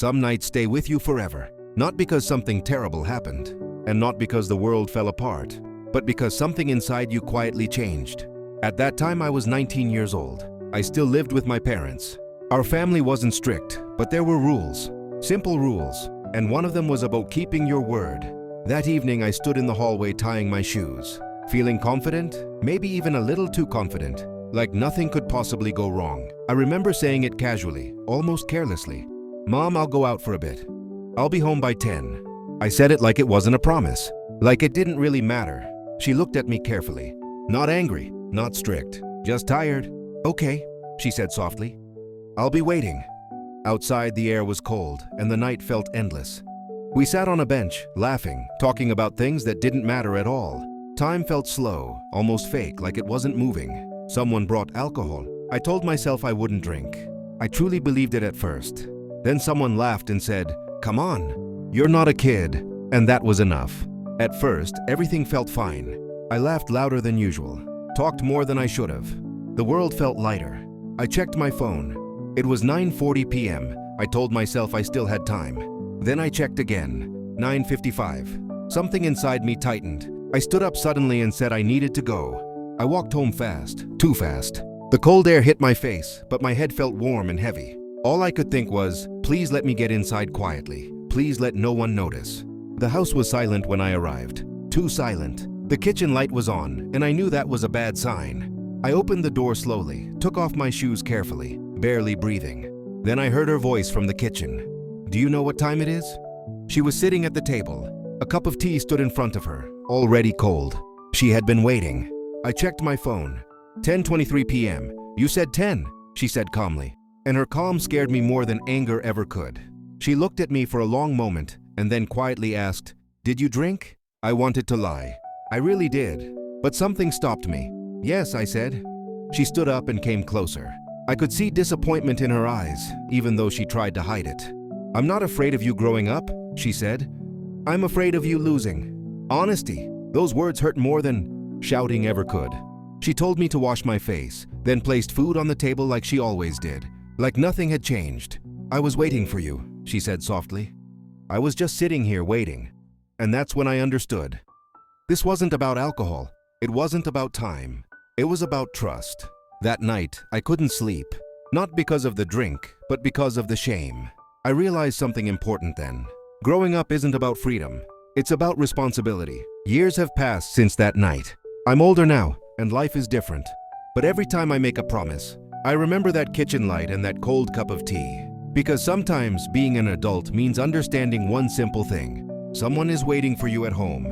Some nights stay with you forever, not because something terrible happened, and not because the world fell apart, but because something inside you quietly changed. At that time, I was 19 years old. I still lived with my parents. Our family wasn't strict, but there were rules, simple rules, and one of them was about keeping your word. That evening, I stood in the hallway tying my shoes, feeling confident, maybe even a little too confident, like nothing could possibly go wrong. I remember saying it casually, almost carelessly. "Mom, I'll go out for a bit. I'll be home by 10. I said it like it wasn't a promise, like it didn't really matter. She looked at me carefully. Not angry, not strict, just tired. "Okay," she said softly. "I'll be waiting." Outside, the air was cold, and the night felt endless. We sat on a bench, laughing, talking about things that didn't matter at all. Time felt slow, almost fake, like it wasn't moving. Someone brought alcohol. I told myself I wouldn't drink. I truly believed it at first. Then someone laughed and said, "Come on, you're not a kid." And that was enough. At first, everything felt fine. I laughed louder than usual, talked more than I should have. The world felt lighter. I checked my phone. It was 9:40 p.m. I told myself I still had time. Then I checked again, 9:55. Something inside me tightened. I stood up suddenly and said I needed to go. I walked home fast, too fast. The cold air hit my face, but my head felt warm and heavy. All I could think was, please let me get inside quietly. Please let no one notice. The house was silent when I arrived. Too silent. The kitchen light was on, and I knew that was a bad sign. I opened the door slowly, took off my shoes carefully, barely breathing. Then I heard her voice from the kitchen. "Do you know what time it is?" She was sitting at the table. A cup of tea stood in front of her, already cold. She had been waiting. I checked my phone. 10:23 p.m. "You said 10, she said calmly. And her calm scared me more than anger ever could. She looked at me for a long moment and then quietly asked, "Did you drink?" I wanted to lie. I really did. But something stopped me. "Yes," I said. She stood up and came closer. I could see disappointment in her eyes, even though she tried to hide it. "I'm not afraid of you growing up," she said. "I'm afraid of you losing." Honesty. Those words hurt more than shouting ever could. She told me to wash my face, then placed food on the table like she always did, like nothing had changed. "I was waiting for you," she said softly. "I was just sitting here waiting." And that's when I understood. This wasn't about alcohol. It wasn't about time. It was about trust. That night, I couldn't sleep. Not because of the drink, but because of the shame. I realized something important then. Growing up isn't about freedom. It's about responsibility. Years have passed since that night. I'm older now, and life is different. But every time I make a promise, I remember that kitchen light and that cold cup of tea. Because sometimes being an adult means understanding one simple thing. Someone is waiting for you at home.